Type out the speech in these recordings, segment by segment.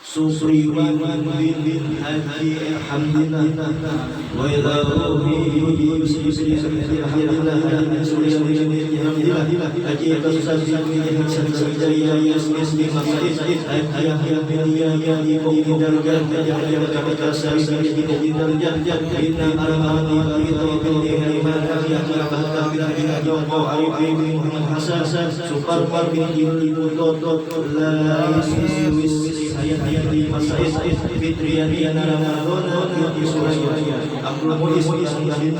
Supri bin Haji Alhamdulillah wa ila rohi Yusri Alhamdulillah Alhamdulillah Haji Kasas Jaya Yasmi Maqis Ayah Dunia Yang Kopi Darjat Kasas Kopi Darjat Inna Arhamani Barito Iman Yang Bahkan Joko Arifin Muhammad Hasan Supar bin Ibu Dot La Ismi ayat di masa Fitriani Ramadan di Surabaya Abdul Muiz di Sayyid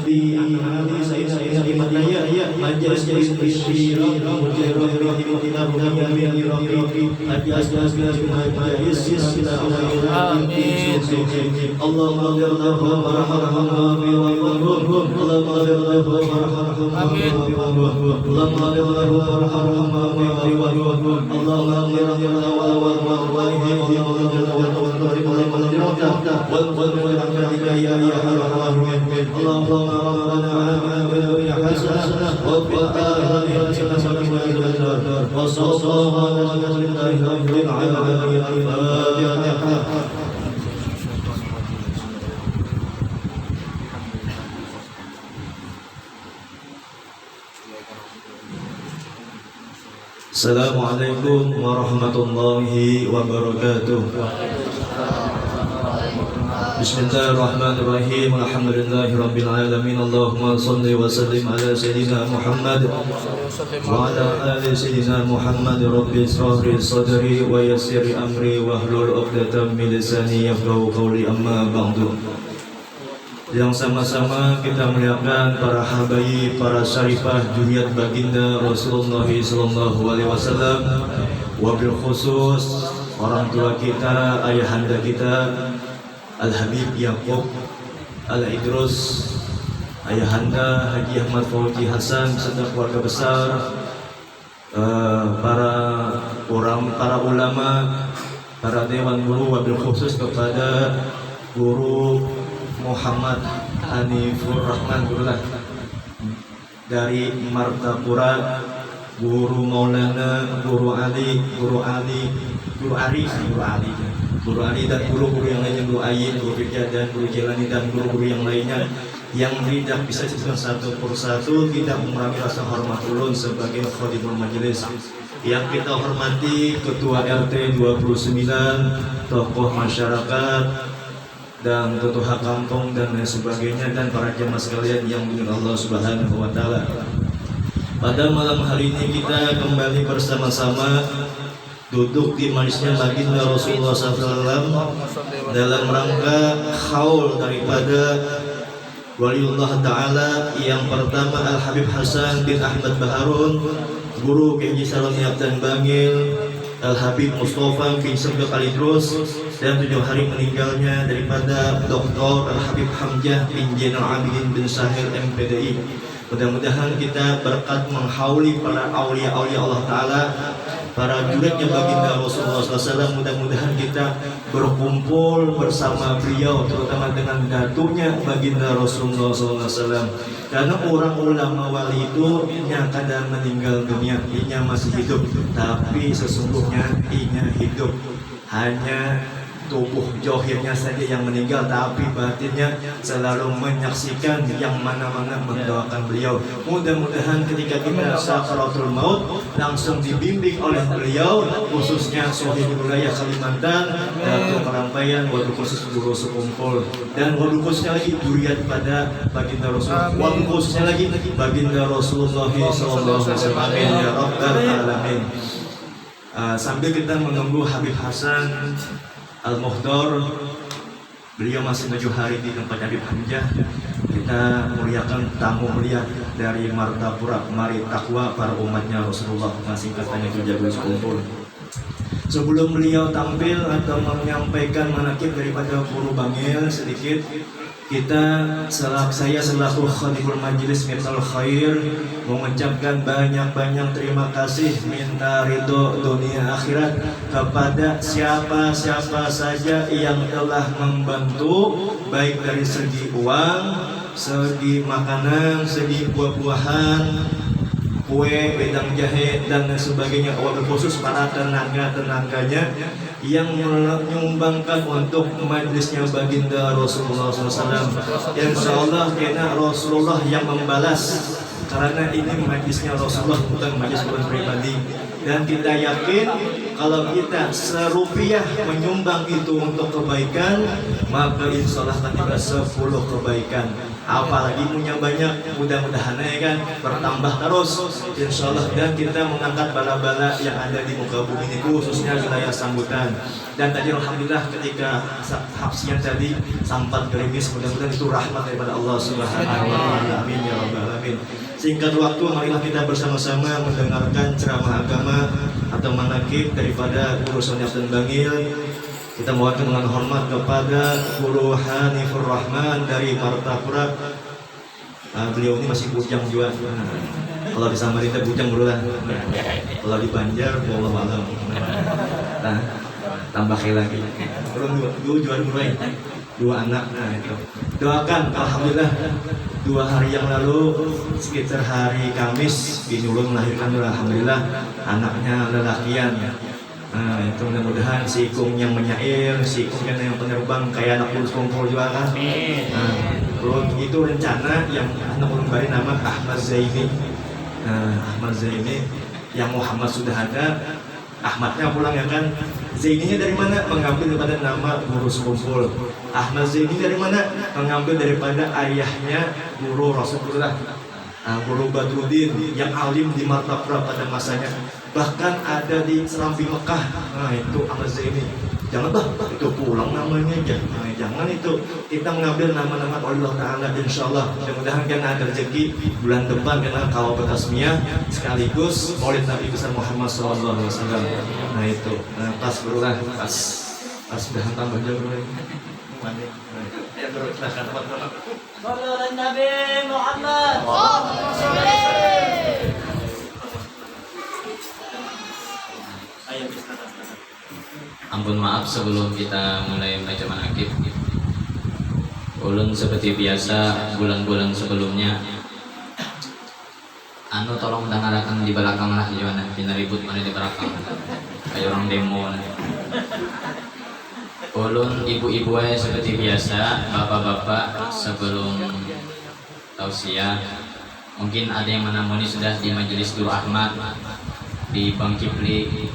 di Madaya majelis istri Mujahid kita punya Rofi ajas majelis kita amin Allahumma Allahumma warhamna Allahumma Assalamualaikum warahmatullahi wabarakatuh. Bismillahirrahmanirrahim. Alhamdulillahirabbil alamin. Allahumma shalli wa sallim ala sayyidina Muhammad wa ala ali sayyidina Muhammad. Rabbi ishrah li sadri wa yassir amri wahlul 'uqdatam min lisani yafqahu qawli. Amma ba'du. Yang sama-sama kita melihatkan para habaib, para syarifah juriat baginda Rasulullah SAW, wabil khusus orang tua kita, ayahanda kita Al-Habib Yaqub Al-Idrus, ayahanda Haji Ahmad Fauzi Hasan serta keluarga besar, para ulama, para dewan guru, wabil khusus kepada guru Muhammad Hanifur Rahman Gurulah dari Martapura, Guru Maulana, Guru Ali dan guru-guru yang lainnya, Guru Ayin, Guru Firja dan Guru Jelani dan guru-guru yang lainnya yang tidak bisa disebutkan satu persatu. Tidak mengurangi rasa hormat ulun sebagai khadimul majelis. Yang kita hormati Ketua RT 29, tokoh masyarakat dan ketua kampung dan lain sebagainya, dan para jemaah sekalian yang dimuliakan Allah Subhanahu wa taala. Pada malam hari ini kita kembali bersama-sama duduk di majelisnya baginda Rasulullah SAW dalam rangka haul daripada waliullah taala yang pertama Al-Habib Hasan bin Ahmad Baharun, Guru Kiai Salami Abdan Bangil, Al-Habib Mustafa bin Sabda Al-Idrus, dan 7 hari meninggalnya daripada Dr. Al-Habib Hamzah bin Zainal Abidin bin Sahir MPDI. Mudah-mudahan kita berkat menghauli para aulia-aulia Allah Ta'ala, para juridnya baginda Rasulullah SAW. Mudah-mudahan kita berkumpul bersama beliau, terutama dengan datunya baginda Rasulullah SAW. Karena orang ulama wali itu kadang meninggal dunia, inya masih hidup, tapi sesungguhnya inya hidup. Hanya tubuh johirnya saja yang meninggal, tapi batinnya selalu menyaksikan yang mana-mana mendoakan beliau. Mudah-mudahan ketika kita sakaratul maut langsung dibimbing oleh beliau, khususnya Sohib wilayah Kalimantan, Datuk Kerampaian, wabil khusus Guru Sekumpul, dan wabil khususnya lagi duriat pada baginda Rasulullah, wabil khususnya lagi baginda Rasulullah sallallahu alaihi wasallam, ya rabbal alamin. Sambil kita menunggu Habib Hasan Al-Muhdar, beliau masih 7 hari di tempat Habib Hamzah, kita muliakan tamu mulia dari Martapura, Mari Takwa, para umatnya Rasulullah, singkatannya itu Jabul Sekumpul. Sebelum beliau tampil atau menyampaikan manakib daripada Guru Bangil sedikit, saya selaku Khatibul Majlis Miftal Khair mengucapkan banyak-banyak terima kasih, minta ridho dunia akhirat kepada siapa-siapa saja yang telah membantu, baik dari segi uang, segi makanan, segi buah-buahan, kue, wedang jahe, dan sebagainya. Wabil khusus para tenaga-tenaganya yang menyumbangkan untuk majlisnya baginda Rasulullah SAW. Insya Allah kena Rasulullah yang membalas, karena ini majlisnya Rasulullah, bukan majlis orang pribadi. Dan kita yakin kalau kita serupiah menyumbang itu untuk kebaikan, maka insya Allah akan tiba 10 kebaikan. Apalagi punya banyak, mudah-mudahan ya kan bertambah terus insya Allah. Dan kita mengangkat bala-bala yang ada di muka bumi ini, khususnya wilayah Sambutan. Dan tadi alhamdulillah ketika hapsian tadi sampat gerimis, mudah-mudahan itu rahmat daripada Allah Subhanahu wa taala. Amin ya rabbal alamin. Singkat waktu, marilah kita bersama-sama mendengarkan ceramah agama atau manakib daripada Guru Sony Abdul Bangil. Kita mewakili dengan hormat kepada Guru Hanifur Rahman dari Martapura. Beliau ini masih bujang juga. Kalau di Samarinda bujang dulu lah. Kalau di Banjar, wallahu alam. Nah, tambah lagi. Belum dua jual dua anak. Nah itu. Doakan, alhamdulillah 2 hari yang lalu sekitar hari Kamis Binulun melahirkan, alhamdulillah anaknya lelakian. Nah itu mudah-mudahan si Ikung yang menyair, si Ikung yang penerbang kayak anak Guru Sekumpul juga kan. Nah itu rencana yang anak ulun bari nama Ahmad Zaini. Ahmad Zaini yang Muhammad sudah ada, Ahmadnya pulang ya kan. Zaininya dari mana? Mengambil daripada nama Guru Sekumpul. Ahmad Zaini dari mana? Mengambil daripada ayahnya Guru Rasulullah, Guru Badruddin yang alim di Martapura pada masanya, bahkan ada di Serambi Mekah. Nah itu Ahmad Zaini. Jangan itu pulang namanya aja. Jangan itu, kita mengambil nama-nama Allah Ta'ala. Insya Allah mudah-mudahan kan ada rezeki bulan depan karena kawal bertasmiyah sekaligus maulid Nabi besar Muhammad SAW. Nah itu, pas berulah, pas sudah tambah jauh lagi. Ya teruslah kata-kata. Sallallahu Nabi Muhammad. Ampun maaf sebelum kita mulai membaca manakib. Ulun seperti biasa bulan-bulan sebelumnya tolong dengarkan di belakang lah, gimana bina ribut mana di belakang kayak orang demo lah. Ulun ibu-ibu seperti biasa, bapak-bapak sebelum tausiah mungkin ada yang menamuni sudah di majelis Guru Ahmad, di Bang Kipli,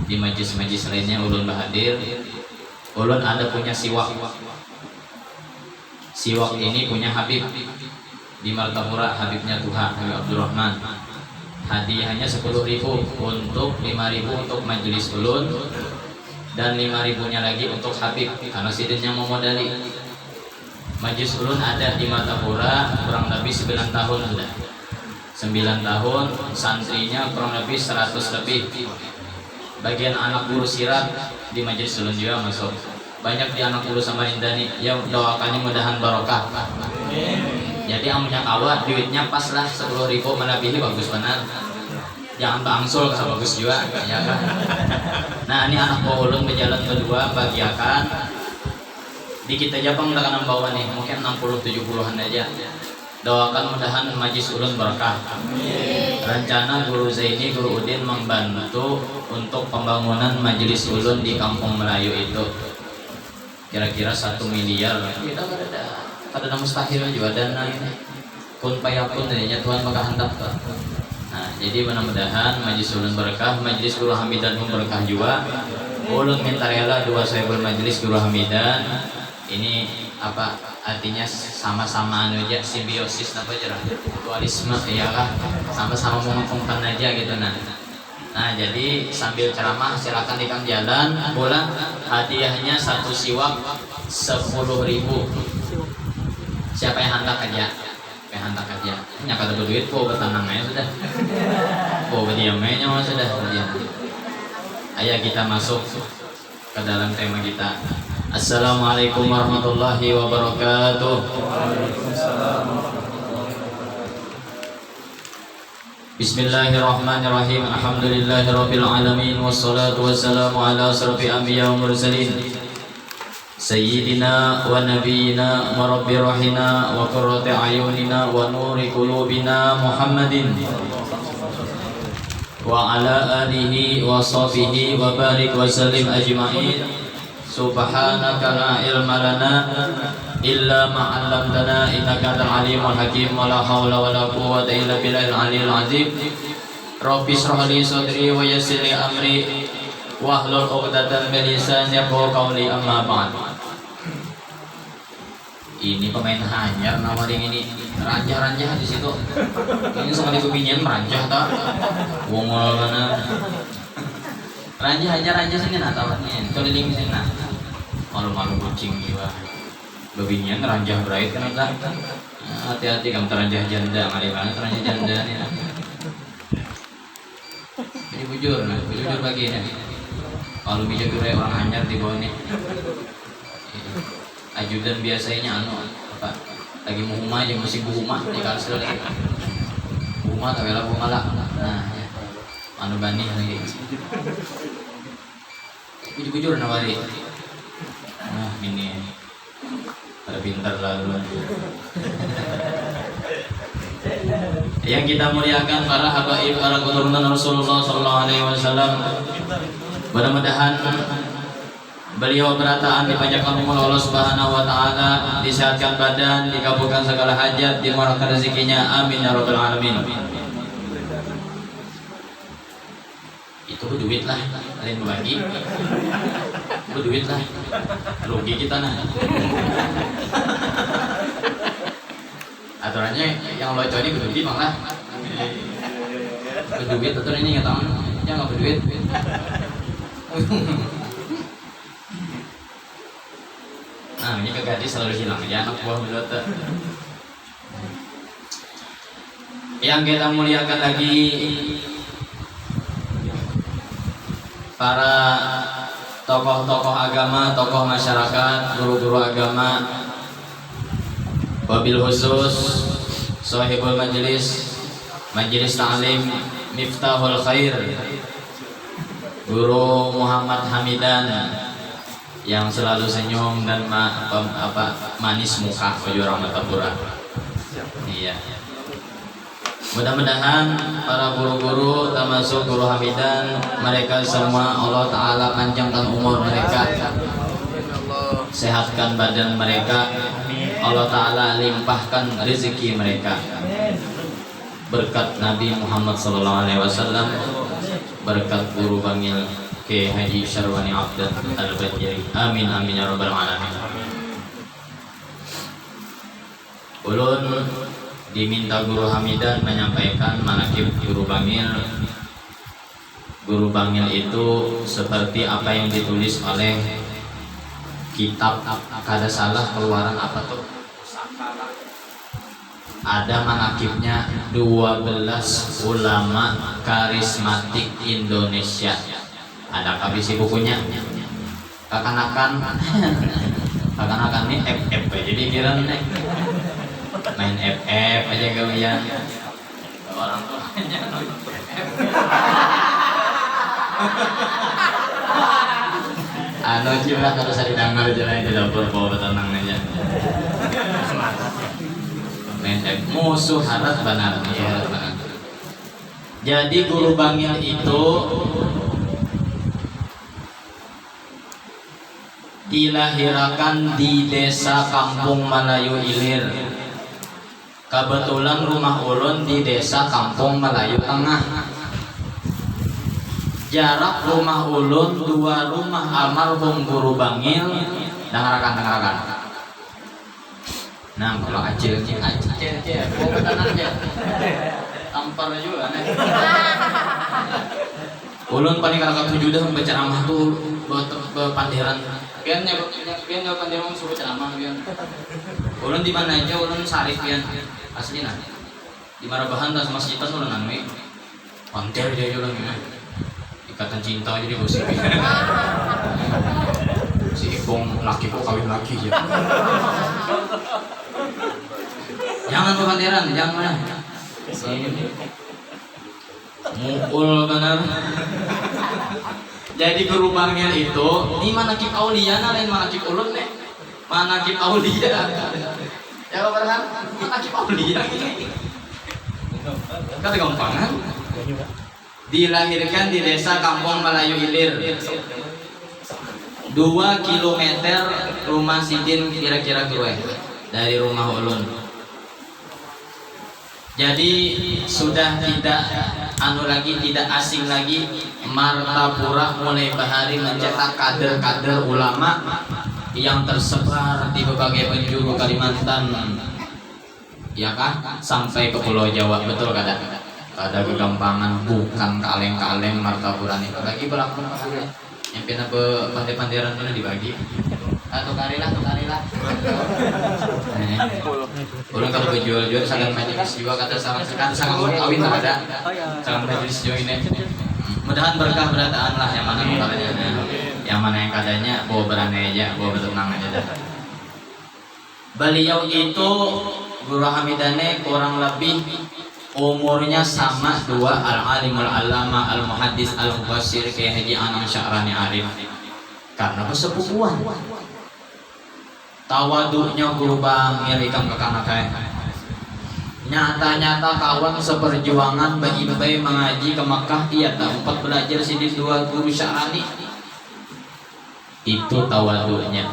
di majlis-majlis lainnya ulun bahadir. Ulun ada punya siwak. Siwak ini punya Habib di Martapura, Habibnya Tuhan, Habib Abdurrahman. Hadiahnya 10.000, untuk 5.000 untuk majlis ulun dan 5.000-nya lagi untuk Habib karena sidinnya mau modali. Majlis ulun ada di Martapura kurang lebih 9 tahun sudah. 9 tahun, santrinya kurang lebih 100 lebih. Bagian anak guru sirat di majelis ulun juga masuk. Banyak di anak guru Samarinda nih, ya doakannya mudahan barokah. Jadi yang punya kawa duitnya pas lah 10.000 melebihi bagus benar. Jangan bangsul kalau bagus juga ya kan. Nah ini anak buah ulun berjalan kedua bagiakan. Dikit aja bang udah bawah nih, mungkin 60-70-an aja. Doakan mudahan majlis ulun berkah. Rencana Guru Zaini, Guru Udin membantu untuk pembangunan majelis ulun di Kampung Melayu itu. kira-kira 1 miliar. Kita kada mustahil juga dana ini. Kun payapun jadinya Tuhan maka handap. Nah, jadi mudah-mudahan Majelis Ulun berkah, Majelis Guru Hamidan pun berkah juga. Ulun minta rela dua sahibul Majelis Guru Hamidan ini apa artinya sama-sama anu aja, simbiosis apa aja, mutualisme ya kah, sama-sama menguntungkan aja gitu. Nah jadi sambil ceramah silakan di jalan pulang, hadiahnya 1 siwak 10.000. Siapa yang hantar aja? Hantar aja. Nya kada berduit po betanangnya sudah. Po bediamnya sudah diam. Ayo kita masuk ke dalam tema kita. Assalamualaikum warahmatullahi wabarakatuh. Bismillahirrahmanirrahim. Alhamdulillahirabbil alamin wassalatu wassalamu ala asrofil anbiya wal mursalin. Sayyidina wa nabiyyina wa rabbi rahina wa qurrati ayunina wa nuri qulubina Muhammadin wa ala alihi wa sahbihi wa barik wa sallim ajma'in. Subhanaka la ilma lana illa ma 'allamtana innaka antal alimul hakim wa la haula wa la quwwata illa billahil aliyyil azim. Rabbi shrah li sadri wa yassir li amri wahlul 'uqdatam min lisani yafqahu qawli, amma ba'd. Ini pemain hanyar nawarin ini ranjah-ranjah di situ. Ini sekali kepingin meranjah tak? Wongol mana? Ranjah sini nak tawarnya. Keliling sini nak. Malu-malu kucing juga. Babinyan ranjah berait kan tak? Hati-hati kamu teranjah janda, mari mana teranjah janda ni. Ini bujur bagi ni. Kalau bijak gerai orang hanyar di bawah ni. Ajudan biasanya apa? Lagi mau rumah aja masih rumah di karsel lagi. Rumah tapi lah rumah lah. Nah, ya. Anu bani lagi. Bujur nawari. Nah, ini ada pintar lalu. Yang kita muliakan para habaib, para keturunan Rasulullah SAW. Mudah-mudahan beliau berataan dipanjangkan umur Allah Subhanahu wa taala, disehatkan badan, dikabulkan segala hajat, dimurahkan rezekinya. Amin ya rabbal alamin. Itu duit lah, kalian berbagi. Itu duit lah. Rugi kita nah. Aturannya yang loco ini berduit malah. Berduit aturan ini enggak tahu. Jangan berduit. Nah, ini kegadis selalu hilang ya anak buah belota. Yang kita muliakan lagi para tokoh-tokoh agama, tokoh masyarakat, guru-guru agama, wabil khusus sahibul majelis ta'lim Miftahul Khair, Guru Muhammad Hamidan yang selalu senyum dan manis muka ujur Rahmatapura. Iya. Mudah-mudahan para guru-guru termasuk Guru Hamidan, mereka semua Allah Ta'ala panjangkan umur mereka, sehatkan badan mereka, Allah Ta'ala limpahkan rezeki mereka, berkat Nabi Muhammad SAW, berkat Guru Bangil Ke Haji Syarwani Abdan Al-Badjari. Amin amin ya rabbal alamin. Ulun diminta Guru Hamidan menyampaikan manakib Guru Bangil. Guru Bangil itu seperti apa yang ditulis oleh kitab, kada salah keluaran apa tuh? Ada manakibnya 12 ulama karismatik Indonesia. Ada kabisi bukunya. Kakanakan ini FF aja pikiran nih. Main FF aja gawian. Orang tuanya anu juga harus ada dengar jalan di dapur bawa tenang aja. Main F musuh harap benar ya. Jadi Guru Bangil itu dilahirakan di desa Kampung Melayu Ilir. Kebetulan rumah ulun di desa Kampung Melayu Tengah. Jarak rumah ulun 2 rumah almarhum Guru Bangil. Dengarkan. Nah, kalau acil, mau betanan aja. Tampar juga nih. Ulun paling kalau tujuh dah berceramah tuh pandiran. Pian pandiran suruh ceramah pian. Ulun di mana aja ulun sarif pian. Asli nah. Di Marabahan tas masjid tas ulun anu. Pandir aja ulun ini. Ikatan cinta jadi bos. Si Ipong laki kok kawin laki ya. Jangan kepandiran, jangan. Mukul benar. Jadi Guru Bangil itu ini manakib aulia lain manakib ulun nih. Manakib aulia. Ya Farhan, manakib aulia ini. Kata gampangan. Dilahirkan di desa Kampung Melayu Ilir. 2 kilometer rumah Sidin kira-kira gue dari rumah ulun. Jadi sudah tidak tidak asing lagi Martapura mulai bahari mencetak kader-kader ulama yang tersebar di berbagai penjuru Kalimantan, ya kan, sampai ke Pulau Jawa. Betul kada? Kada kegampangan, bukan kaleng-kaleng Martapura nih. Lagi berlaku yang pernah pandai-pandairan itu dibagi. Tukarilah. Ulun kalau berjual-jual sangat majelis juga kata sangat kawin ada. Sangat majelis juga ini. Mudahan berkah berataan lah yang mana bukannya. Yang mana yang kadanya bawa berani aja, bawa bertenang aja dah. Beliau itu Guru Hamidane kurang lebih umurnya sama 2 al-alimul alama al-muhaddis al-mufassir kayak Haji Anam Sya'rani Arif. Karena persepupuan. Tawaduknya Guru Bangil ikam kakak-kakak. Nyata-nyata kawan seperjuangan bayi-bayi mengaji ke Makkah ia tempat belajar sini 2 Guru Sya'rani. Itu tawaduknya.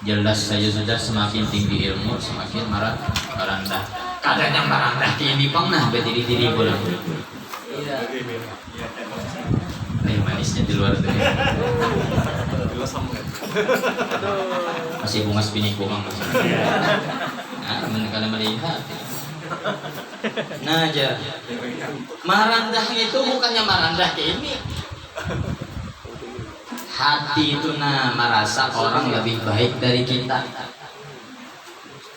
Jelas saja sudah semakin tinggi ilmu semakin merendah. Kadang merendah ini pernah berdiri-diri boleh. Manisnya di luar tuh. Masih bunga spinik bunga masih. Nah, kalau melihat. Nah aja. Merendah itu bukannya merendah ke ini. Hati itu merasa orang lebih baik dari kita.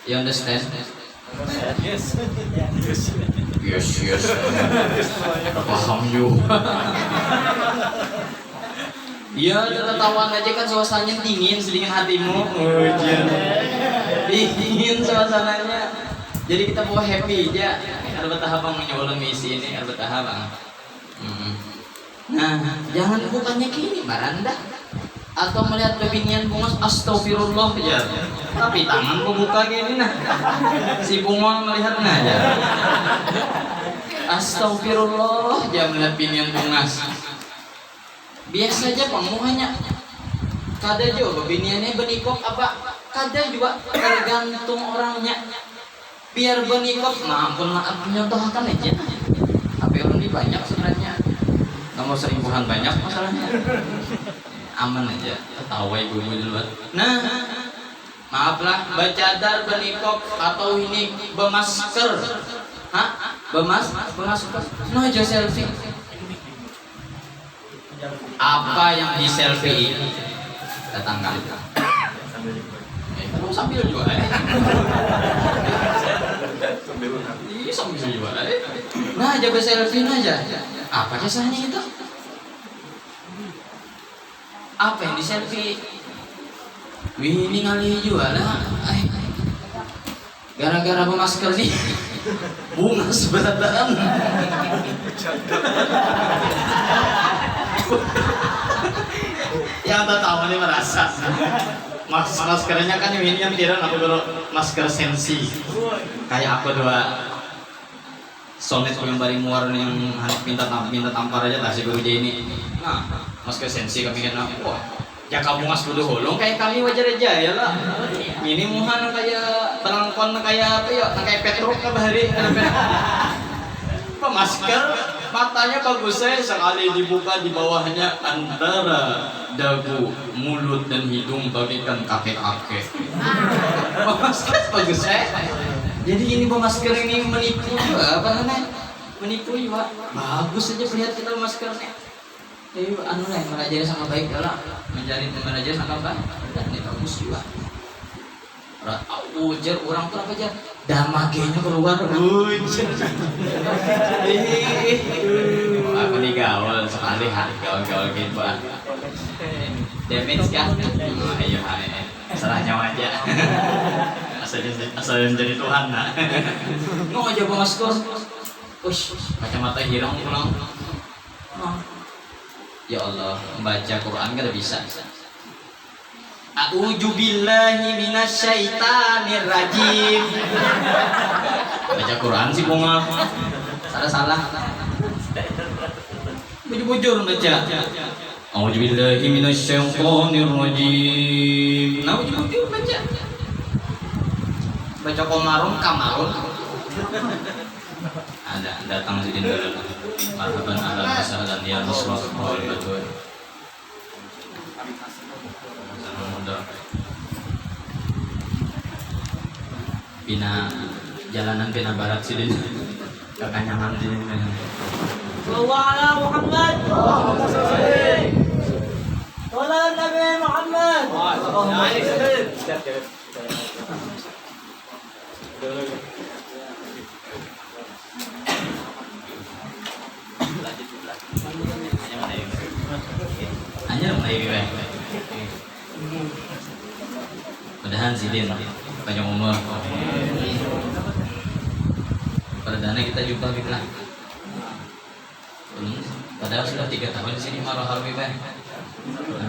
You understand? Yes. Paham juga. Ya, tertawan aja kan suasananya dingin, sedingin hatimu. Dingin suasananya. Jadi kita bawa happy aja. Ada betah bang menyolan misi ini, ada betah bang. Nah, jangan bukannya kini merendah atau melihat kebinian bunga astagfirullah ya. Tapi tanganku buka gini nah. Si bunga melihatnya aja. Astagfirullah dia melihat binian bunga. Biasa aja penguhanya. Kada juga biniannya benikop apa? Kada juga tergantung orangnya. Biar benikop maaf menyontohkan aja. Tapi orang ini banyak sebenarnya. Nomor selingkuhan banyak masalahnya. Aman aja, ketawa ibu duluan. Nah, maaflah, bercadar, bernikop atau ini bermasker, bermasker, no aja selfie. Apa yang di selfie ini? Datangkan. Sambil jual. Sambil jual. Nah, aja berselfie aja. Apa jasanya itu? Apa yang di selfie? Wih, ini ngalih jual lah. Gara-gara bermasker nih bunga seberadaan. Yang tak tahu nih merasa maskernya kan ini yang tiran aku baru masker sensi. Kayak aku 2 sonet yang bari muar yang minta tampar aja lah si Guru ini. Nah, masker sensi kami kan wah Jaka bungas kudu hulung kayak kami wajar aja ya lah. Ini muhan kayak pelangkon kayak apa ya? Kayak Petruk ke bahari. Masker matanya bagus sekali dibuka di bawahnya antara dagu, mulut dan hidung bagikan kakek-kakek. Masker bagus Jadi ini masker ini menipu juga apa namanya? Menipu juga. Bagus aja lihat kita maskernya. Jadi anu lah meraja sangat baik lah. Mencari meraja sangat baik dan ini bagus juga. Ujar orang tuh apa aja damagenya keluar ujar aku nih gaul sekali gaul gitu damage kan ayo serah nyawa aja asal jadi Tuhan nah mau aja bawa masker ush kacamata hirang pulang ya Allah membaca Quran kan bisa A'udzu billahi minasyaitonir rajim. Baca Quran sih bunga. Salah. Bujur baca. A'udzu billahi minasyaitonir rajim. Nah, bujur baca. Baca kamarun. Ada datang sidin dulu. Marhaban ahlan wa sahlan ya Rasulullah wa Pina jalanan Pina Barat sini kekanyangan sini. Wala Muhammad. Wala Nabi Muhammad. Hanya mulai mudahan sidin panjang umur. Perdana kita jumpa kita. Padahal sudah 3 tahun di sini marah harbi bang.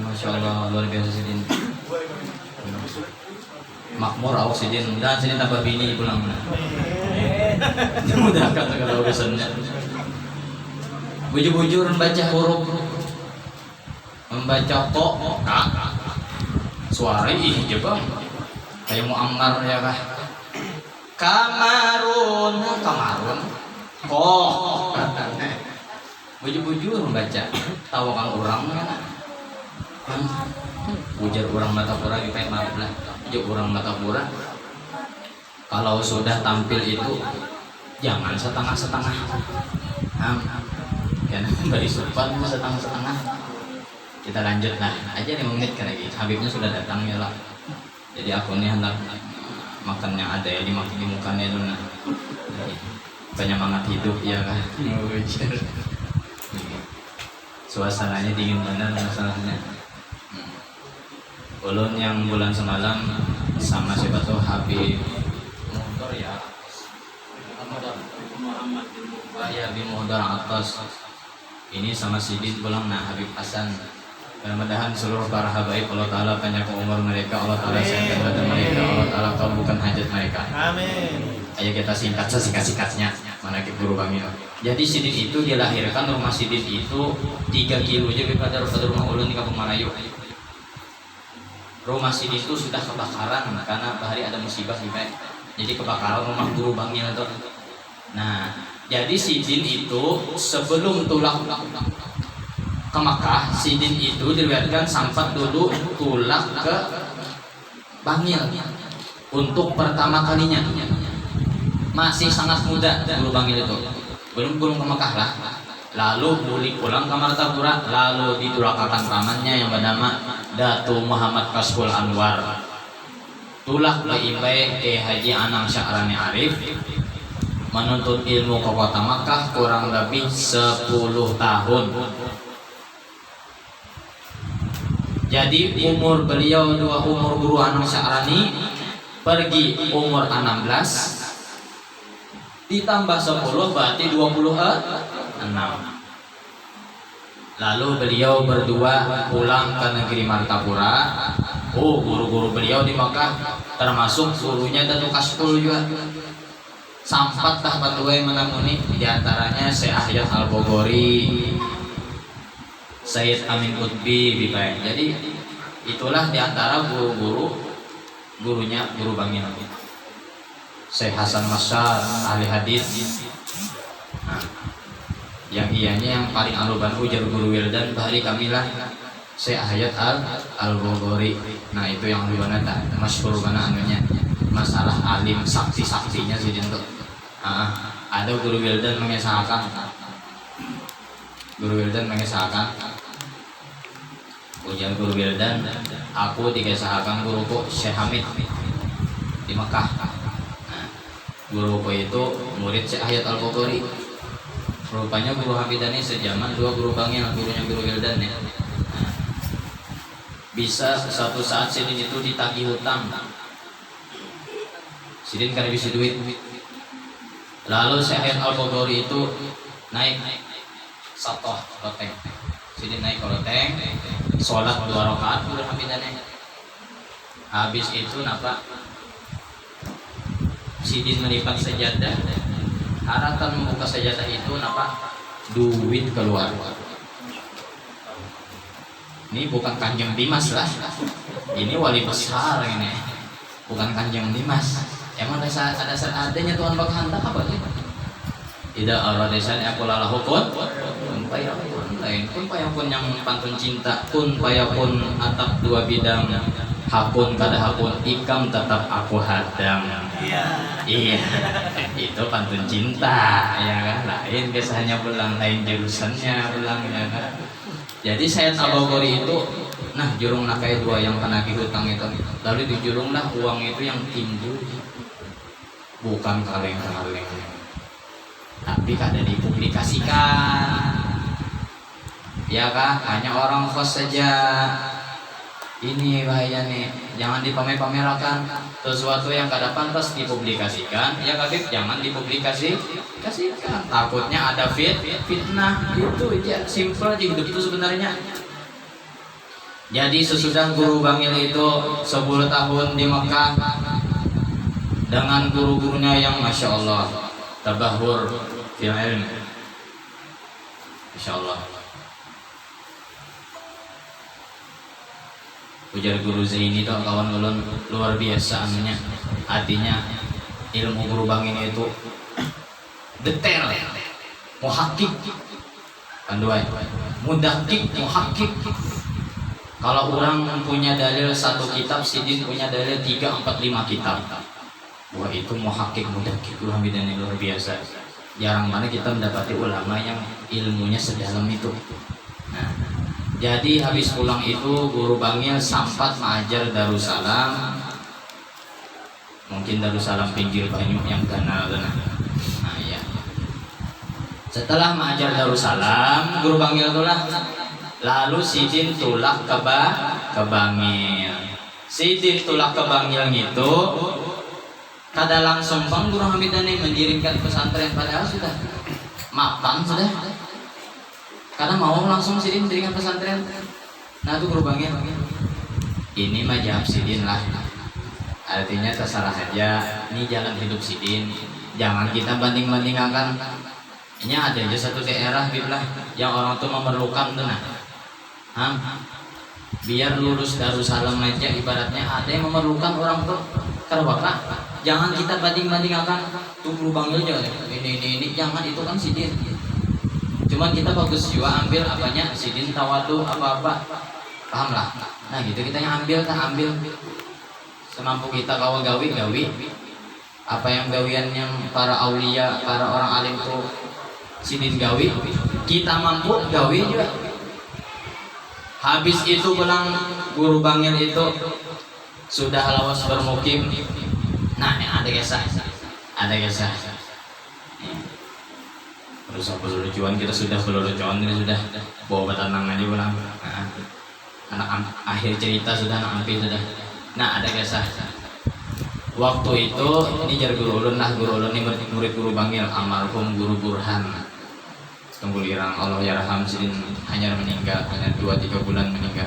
Masya Allah luar biasa sidin. Makmur awak sidin dan sidin tambah bini pulang. Mudahkan segala urusannya. Bujur-bujur membaca huruf, membaca suara coba kayak mau Ammar ya kah kamarun bujur membaca tawakan orang kan ujar orang Matapura kita maaf lah ujar orang Matapura kalau sudah tampil itu jangan setengah-setengah karena bari sopan setengah-setengah. Kita lanjut aja 5 menit kan lagi. Habibnya sudah datang ya lah. Jadi aku nih hendak makan yang ada ya di mukanya itu penyemangat hidup ya kan. Suasananya dingin benar masalahnya. Ulun yang bulan semalam sama siapa tuh Habib motor ya. Bin Muhdar atas ini sama Sidin pulang Habib Hasan. Mudah-mudahan seluruh para habaib Allah Ta'ala panjang umur mereka, Allah Ta'ala sehatkan badan mereka, Allah Ta'ala kabulkan hajat mereka. Amin. Ayo kita singkat sesingkat-singkatnya mana guru kami. Jadi Sidin itu dilahirkan rumah Sidin itu 3 kilo aja daripada rumah ulun di Kampung Melayu. Rumah Sidin itu sudah kebakaran karena hari ada musibah gitu. Jadi kebakaran rumah guru bangil itu. Nah, jadi Sidin itu sebelum tulak ke Makkah, Sidin itu diriwayatkan sempat dulu tulak ke Bangil untuk pertama kalinya. Masih sangat muda dulu Bangil itu, belum ke Makkah lah. Lalu balik pulang ke Martapura, lalu ditulakakan pamannya yang bernama Datu Muhammad Kasbul Anwar. Tulak ke Ibai ke Haji Anang Sya'rani Arif, menuntut ilmu ke kota Makkah kurang lebih 10 tahun. Jadi umur beliau umur guru Anang Sya'rani pergi umur 16 ditambah 10 berarti 26. Lalu beliau berdua pulang ke negeri Martapura. Guru-guru beliau di Makkah termasuk gurunya Datu Kasbul juga. Sampat tahpat dua menamuni diantaranya Syekh Ahyad Al-Bogori, Sayyid Amin Qutbi, jadi itulah diantara gurunya guru Bangil. Syekh Hasan Masyar ahli hadis. Nah, yang ianya yang paling anuban ujar guru Wildan bahari kamilah Syekh Hayat al-Bogori. Nah itu yang anuban ada masyhur mana anunya masalah alim sakti-saktinya sih itu. Ada guru Wildan mengesahkan ujar guru Wildan, aku dikesahkan guruku Syekh Hamid di Mekah. Nah, guruku itu murid Syekh Hayat al-Bogori. Rupanya guru Hamidani sejaman dua guru Bangil, gurunya guru Wildan ya. Nah, bisa suatu saat Sidin itu ditagih hutang. Sidin karena bisa duit. Lalu Syekh Hayat al-Bogori itu naik satoh loteng. Sidin naik ke loteng, sholat 2 rakaat guru Hamidani. Habis itu napa? Sidin melipat sajadah. Harapan membuka sajadah itu napa? Duit keluar. Ini bukan Kanjeng Dimas lah. Ini wali besar ini. Bukan Kanjeng Dimas. Emang ada adanya Tuhan bak handak apa sih? Ida aradesan aku lalah hukun. Kun payapun lain. Kun payapun yang pantun cinta. Kun payapun atap 2 bidang. Hakun kada hakun ikam tetap aku hadang. Iya, itu pantun cinta, ya kan? Lain kisahnya pulang, lain jurusannya pulang, ya kan? Jadi Syekh al-Bogori itu, nah jurung nakai 2 yang penagih hutang itu, lalu dijurunglah uang itu yang timbul, bukan kaleng-kaleng, tapi kada dipublikasikan, ya kan? Hanya orang kos saja. Ini bahaya nih, jangan dipamer-pamerkan sesuatu yang kada pantas dipublikasikan. Ya Habib, jangan dipublikasikan. Takutnya ada fitnah. Itu aja, simple aja hidup itu sebenarnya. Jadi sesudah guru Bangil itu 10 tahun di Mekah dengan guru-gurunya yang masya Allah tabahur fil ilm, masya Allah. Ujar guru Zaini itu kawan ulun luar biasa anunya, artinya ilmu guru Bangil itu detail, muhakik, panduai, mudakik, muhakik. Kalau orang punya dalil 1 kitab, Sidin punya dalil 3, 4, 5 kitab. Wah itu muhakik, mudakik, Hamidani luar biasa. Jarang mana kita mendapati ulama yang ilmunya sedalam itu. Nah, jadi habis pulang itu guru Bangil sempat mengajar Darussalam, mungkin Darussalam pinggir Banyu yang ganal. Nah ya. Setelah mengajar Darussalam, guru Bangil itulah, lalu Sidin tulak ke Bangil. Sidin tulak ke Bangil itu, kada langsung Bang Guru Hamidani mendirikan pesantren, padahal sudah mapan sudah. Karena mau langsung Sidin mendirikan pesantren. Nah itu guru Bangil. Ini majab Sidin lah. Artinya terserah aja. Ini jalan hidup Sidin. Jangan kita banding-bandingkan. Ini ada aja satu daerah lah yang orang tuh memerlukan tuh nah. Biar lulus Darussalam aja ibaratnya ada yang memerlukan orang tuh. Karena jangan kita banding-bandingkan. Tuh guru Bangil aja. Ini jangan, itu kan Sidin. Cuman kita bagus juga ambil apanya, Sidin tawadu apa-apa, paham lah. Nah gitu kita yang ambil, semampu kita kawan gawi. Apa yang gawian yang para aulia, para orang alim tuh Sidin gawi, kita mampu gawi juga. Habis itu pulang guru Bangil itu sudah lawas bermukim. Nah ini ada kisah. Terus apa lucuan, kita sudah berlucuan, ini sudah bawa batanang aja pulang. Nah, anak akhir cerita sudah anak ampi sudah. Nah ada kisah. Waktu itu ini jar guru ulun ini murid guru Bangil, almarhum guru Burhan. Tunggul irang Allah yarham Sidin hanya meninggal, hanya 2-3 bulan meninggal.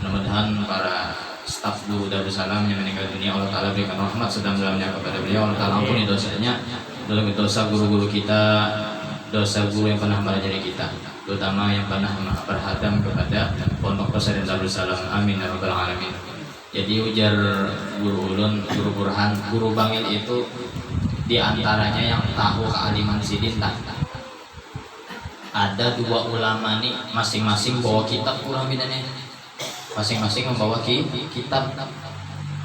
Mudah-mudahan para staf guru Darussalam yang meninggal dunia Allah Ta'ala berikan rahmat sedang-dalamnya kepada beliau. Allah Ta'ala ampuni dosanya, dalam dosa guru-guru kita, dosa guru yang pernah mengajari kita, terutama yang pernah berhadam kepada pondok pesantren Darul Salam. Amin ya rabbal alamin. Jadi ujar guru ulun, guru Burhan, guru Bangil itu diantaranya yang tahu kealiman sidin tak. Ada dua ulama nih, masing-masing bawa kitab kurang bedanya. Masing-masing membawa kitab.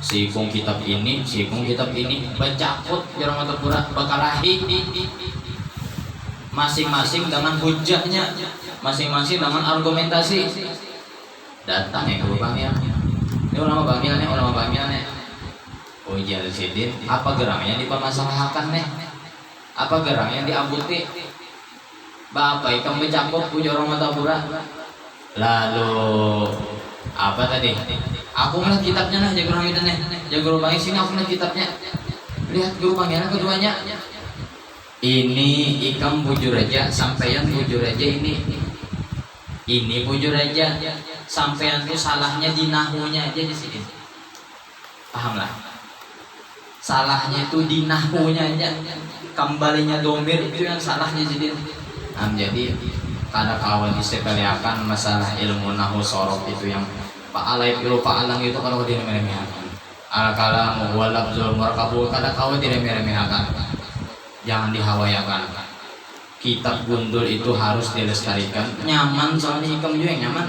Si kung kitab ini, si kung kitab ini, bacakut jarang mata pura bakalahi. Masing-masing dengan hujahnya, masing-masing dengan argumentasi. Datang ya guru Bangil. Ini ulama Bangil nih, ulama Bangil nih. Oh iya sidin, apa gerangnya dipermasalahkan nih? Apa gerangnya diabuti? Bapak ikan becakut punya orang mata pura. Lalu apa tadi? Aku ngeliat kitabnya lah, jago orang itu nih, jago orang sini aku ngeliat kitabnya. Lihat guru Bangil keduanya. Ini ikam bujur aja, sampeyan bujur aja ini. Ini bujur aja, sampeyan tuh salahnya di nahunya aja di sini. Paham lah? Salahnya itu di nahunya aja. Kembalinya domir itu yang salahnya jadi. Jadi kada kawan disepelekan masalah ilmu nahu sorok itu yang fa'alai pilu fa'alang itu kalau diremeh-remehakan. Al-kalamu walabzul murakabu kada kawan diremeh-remehakan. Jangan dihawayakan. Kitab gundul itu harus dilestarikan. Nyaman soalnya ikam juga yang nyaman.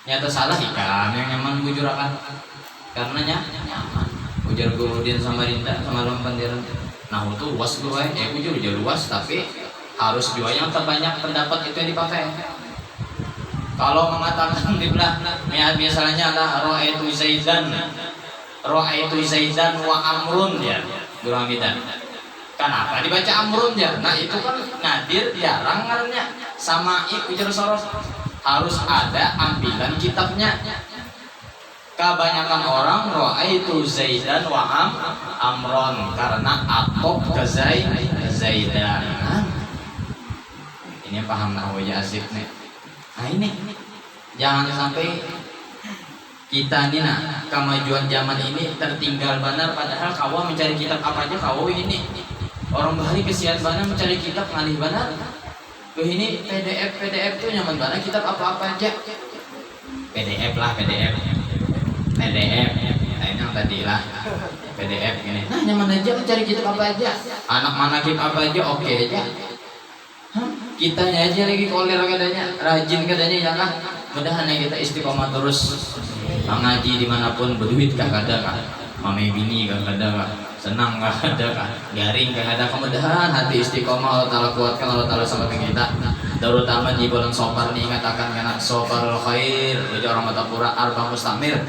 Nyata salah ikam yang nyaman bujurakan. Karena nyaman. Ujar Gurudin sama Rinda sama Lampandiran. Nah itu luas gue, bujur aja luas tapi harus juga yang terbanyak pendapat itu yang dipakai. Kalau mengatakan di belakang, misalnya ada ro'aitu Zaidan wa amrun ya, Guru Hamidan. Kenapa dibaca amrun ya? Nah itu kan nadir, jarang ngarannya. Sama ujar soros harus ada ambilan kitabnya. Kebanyakan orang ro'aitu Zaidan wa amron karena atok ke Zaidan. Ini paham nahwu asik nih. Nah ini jangan sampai kita nih kemajuan zaman ini tertinggal benar, padahal kawa mencari kitab apa aja kawa ini. Orang bahari kesian benar mencari kitab ngalih benar. Ke ini PDF tuh nyaman benar, kitab apa aja. PDF. Nah ini yang tadi lah PDF ini. Nah nyaman aja mencari kitab apa aja. Anak manakib apa aja oke aja. Kitanya aja lagi koler katanya, rajin katanya ya kan. Mudahan kita istiqomah terus mengaji dimanapun, berduit kah kada kah, mami bini kah kada kah, senang kah kada kah, garing kah kada. Kemudahan hati istiqomah Allah Ta'ala kuatkan, Allah Ta'ala sama kita. Terutama di bulan Sofar nih katakan karena Sofarul Khair, ujar orang Matapura Arba Mustamir.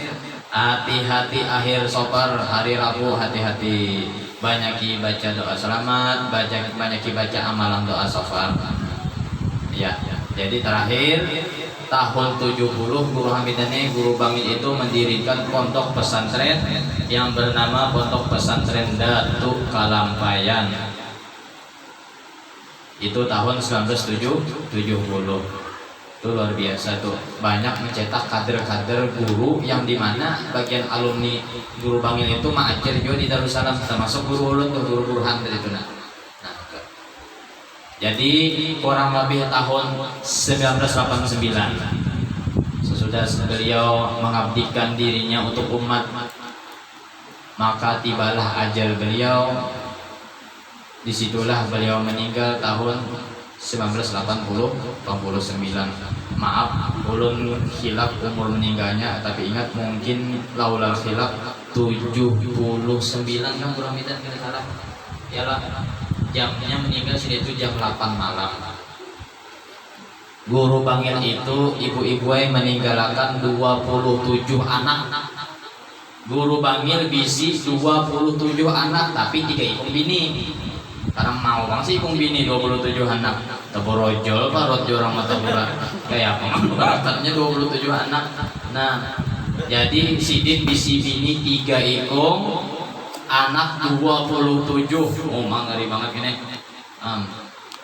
Hati-hati akhir Sofar hari Rabu, hati-hati. Banyaki baca doa selamat, banyaki baca amalan doa Sofar. Ya, jadi terakhir tahun 70 Guru Hamidani, Guru Bangil itu mendirikan pondok pesantren yang bernama Pondok Pesantren Datuk Kalampayan. Itu tahun 1970. Itu luar biasa tuh, banyak mencetak kader-kader guru yang dimana bagian alumni Guru Bangil itu ma'ajar juga di Darussalam, termasuk guru ulun tuh, guru Burhan itu nah. Jadi kurang lebih tahun 1989 sesudah beliau mengabdikan dirinya untuk umat, maka tibalah ajal beliau. Disitulah beliau meninggal tahun 1989. Maaf, ulun khilaf umur meninggalnya, tapi ingat mungkin laulal khilaf 79 kan kurang tidak salah. Yalah, jamnya meninggal sini itu jam 8 malam. Guru Bangil itu ibu-ibu yang meninggalkan 27 anak. Guru Bangil bisi 27 anak, tapi 3 ikung bini. Karena mau bang sih ikung bini 27 anak. Teborojol pak rojo orang mata bulan. Kayak apa? Barakatnya 27 anak. Nah, jadi sidin bisi bini 3 ikung, anak 27. Oh mang ngeri banget ini.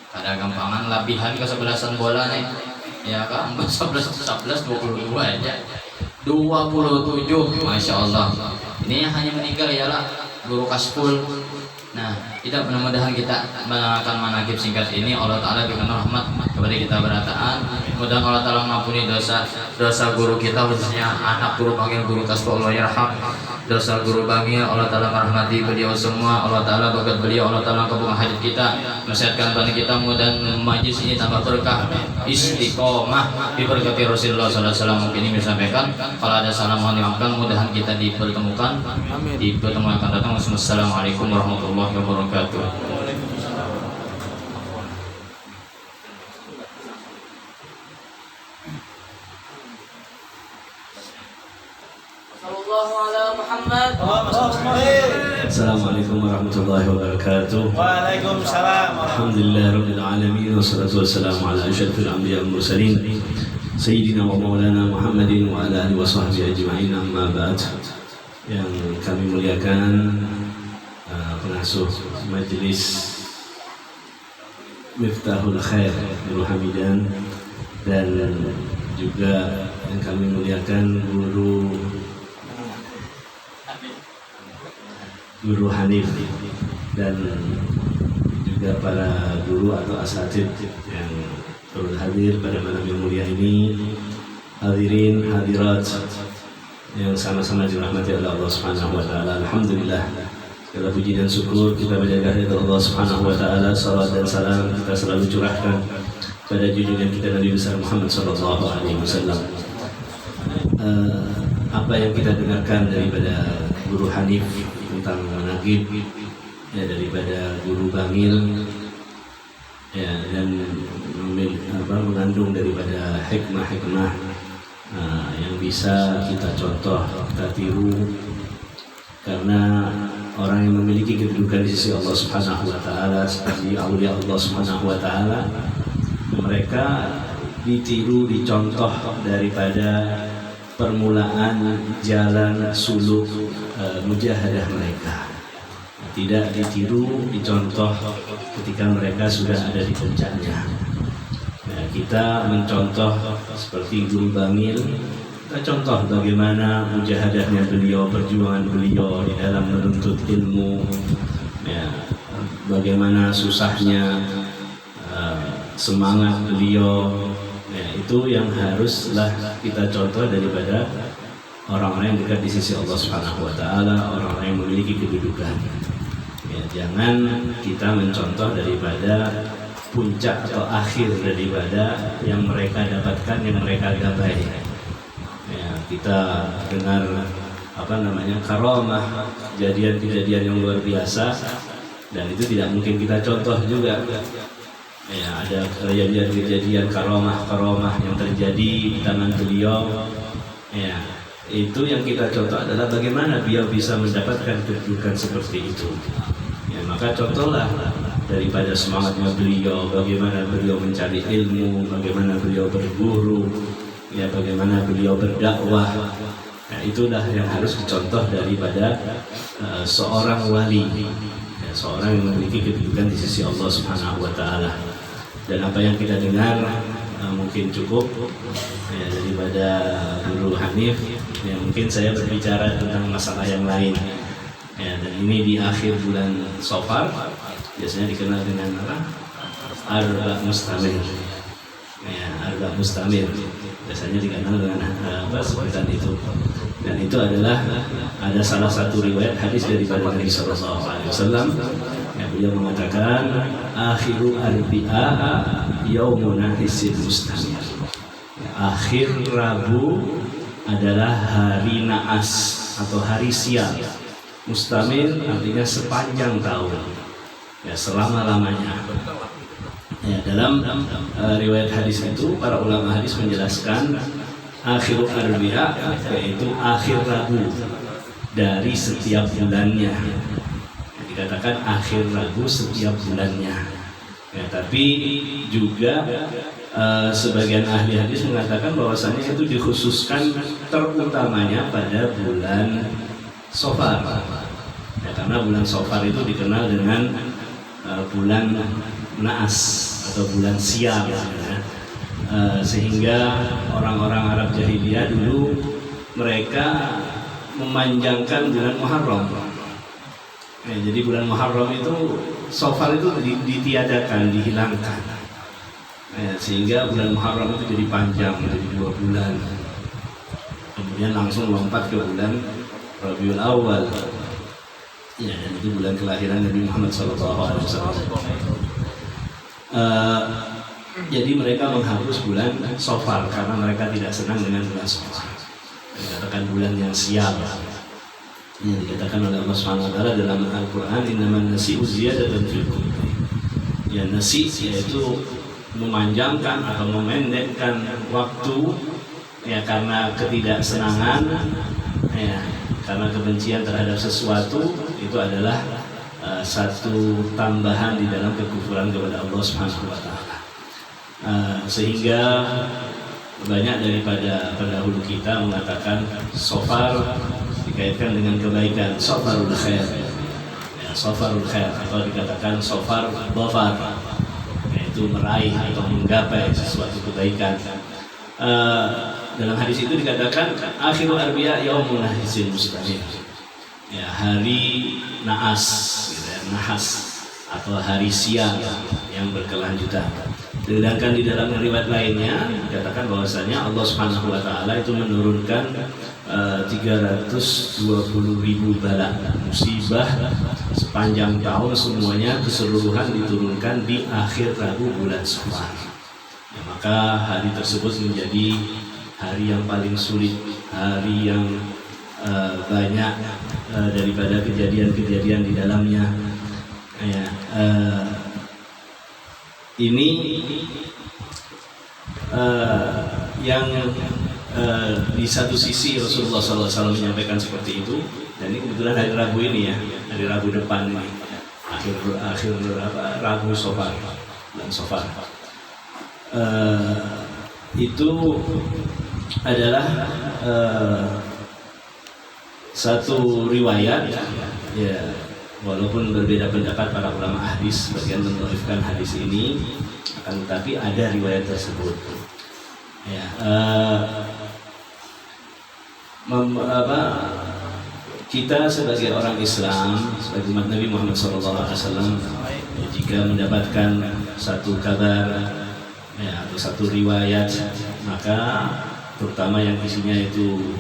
Pada gampangan labihan kesebelasan bola nih. Ya kan 11 22 aja. 27, masya Allah. Ini yang hanya meninggal ialah guru Kaspul. Nah Kita mudah-mudahan kita menerangkan manakib singkat ini Allah Ta'ala berikan rahmat kepada kita berataan. Mudah Allah Ta'ala mengampuni dosa guru kita, khususnya anak guru panggil guru kasbah Allah yarham. Dosa guru bangil Allah Ta'ala merahmati beliau semua. Allah Ta'ala berkat beliau, Allah Ta'ala kabulkan hajat kita, mensehatkan badan kita, mudah majlis ini tambah berkah, istiqomah, diberkati Rasulullah SAW. Mungkin ini disampaikan. Kalau ada salah mohon dimaafkan. Mudahan kita dipertemukan di pertemuan akan datang. Wassalamualaikum warahmatullahi wabarakatuh. Sallallahu ala Muhammad. Assalamualaikum warahmatullahi wabarakatuh. Waalaikumsalam. Alhamdulillah rabbil alamin wassalatu wassalamu ala asyrafil anbiya wal mursalin sayyidina wa maulana Muhammadin wa ala alihi wa sahbihi ajma'in, amma ba'd. Yang kami muliakan pengasuh majelis Miftahul Khair Guru Hamidan, dan juga yang kami muliakan Guru Hanif, dan juga para guru atau asatid yang turut hadir pada malam yang mulia ini. Hadirin hadirat yang sama-sama dirahmati oleh Allah Subhanahu wa taala. Alhamdulillah, segala puji dan syukur kita panjatkan kepada Allah Subhanahu wa taala. Salawat dan salam kita selalu curahkan pada junjungan kita Nabi besar Muhammad sallallahu alaihi wasallam. Apa yang kita dengarkan daripada Guru Hanif tentang manaqib, ya, daripada Guru Bangil, ya, dan mengandung daripada hikmah-hikmah yang bisa kita contoh, kita tiru, karena orang yang memiliki kedudukan di sisi Allah Subhanahu wa taala seperti aulia Allah Subhanahu wa taala, mereka ditiru, dicontoh daripada permulaan jalan suluk mujahadah mereka. Tidak ditiru, dicontoh ketika mereka sudah ada di puncaknya. Nah, kita mencontoh seperti Guru Bangil, kita contoh bagaimana mujahadahnya beliau, perjuangan beliau di dalam menuntut ilmu, ya, bagaimana susahnya semangat beliau. Ya, itu yang haruslah kita contoh daripada orang-orang yang dekat di sisi Allah Subhanahu wa taala, orang-orang yang memiliki kedudukan. Ya, jangan kita mencontoh daripada puncak atau akhir daripada yang mereka dapatkan, yang mereka gapai. Ya, kita dengar karamah, kejadian-kejadian yang luar biasa, dan itu tidak mungkin kita contoh juga. Ya, ada kejadian-kejadian karamah yang terjadi di tangan beliau. Ya, itu yang kita contoh adalah bagaimana beliau bisa mendapatkan kedudukan seperti itu. Ya, maka contohlah daripada semangatnya beliau, bagaimana beliau mencari ilmu, bagaimana beliau berguru, ya, bagaimana beliau berdakwah. Ya, itulah yang harus dicontoh daripada seorang wali, ya, seorang yang memiliki kedudukan di sisi Allah Subhanahu wa taala. Dan apa yang kita dengar mungkin cukup, ya, daripada Guru Hanif. Ya, mungkin saya berbicara tentang masalah yang lain. Ya, dan ini di akhir bulan Safar, biasanya dikenal dengan Arba Mustamir. Ya, Arba Mustamir biasanya dikenal dengan sebutan itu. Dan itu adalah ada salah satu riwayat hadis daripada Nabi Sallallahu Alaihi Wasallam. Ya, beliau mengatakan akhiru arbi'a yaumuna hisid mustamir. Ya, akhir Rabu adalah hari naas atau hari sial. Mustamir artinya sepanjang tahun, ya, selama-lamanya. Ya, dalam riwayat hadis itu para ulama hadis menjelaskan akhiru arbi'a yaitu akhir Rabu dari setiap bulannya. Dikatakan akhir Rabu setiap bulannya. Ya, tapi juga sebagian ahli hadis mengatakan bahwasanya itu dikhususkan terutamanya pada bulan Safar. Ya, karena bulan Safar itu dikenal dengan bulan naas atau bulan sial, ya. Sehingga orang-orang Arab jahiliyah dulu mereka memanjangkan bulan Muharram. Ya, jadi bulan Muharram itu Safar itu ditiadakan, dihilangkan. Ya, sehingga bulan Muharram itu jadi panjang, jadi 2 bulan. Kemudian langsung lompat ke bulan Rabiul Awal. Ya, dan itu bulan kelahiran Nabi Muhammad SAW. Jadi mereka menghapus bulan Safar karena mereka tidak senang dengan bulan Safar. Dikatakan bulan yang sial. Ya, dikatakan oleh Allah SWT dalam Al-Quran, innaman nasi'u ziyadatun fil kufri. Ya, nasi yaitu memanjangkan atau memendekkan waktu, ya, karena ketidaksenangan, ya, karena kebencian terhadap sesuatu, itu adalah satu tambahan di dalam kekufuran kepada Allah Subhanahu wa taala. Sehingga banyak daripada pendahulu kita mengatakan Safar dikaitkan dengan kebaikan, Safarul khair, ya, Safarul khair, atau dikatakan Safar dhafar, yaitu meraih atau menggapai sesuatu kebaikan. Dalam hadis itu dikatakan akhirul arbi'a yaumul nahsil mustamir, ya, hari naas, gitu ya, nahas atau hari siang yang berkelanjutan. Sedangkan di dalam riwayat lainnya dikatakan bahwasanya Allah Subhanahu wa taala itu menurunkan 320.000 bala, musibah sepanjang tahun, semuanya keseluruhan diturunkan di akhir Rabu bulan Safar. Ya, maka hari tersebut menjadi hari yang paling sulit, hari yang banyak daripada kejadian-kejadian di dalamnya. Ya, ini yang di satu sisi Rasulullah SAW menyampaikan seperti itu, dan ini kebetulan hari Rabu ini, ya, hari Rabu depan ini, akhir Rabu Safar, dan Safar itu adalah satu riwayat, ya, walaupun berbeda pendapat para ulama hadis, sebagian mendhaifkan hadis ini, akan tetapi ada riwayat tersebut. Ya, kita sebagai orang Islam, sebagai umat Nabi Muhammad SAW, jika mendapatkan satu kabar, ya, atau satu riwayat, maka terutama yang isinya itu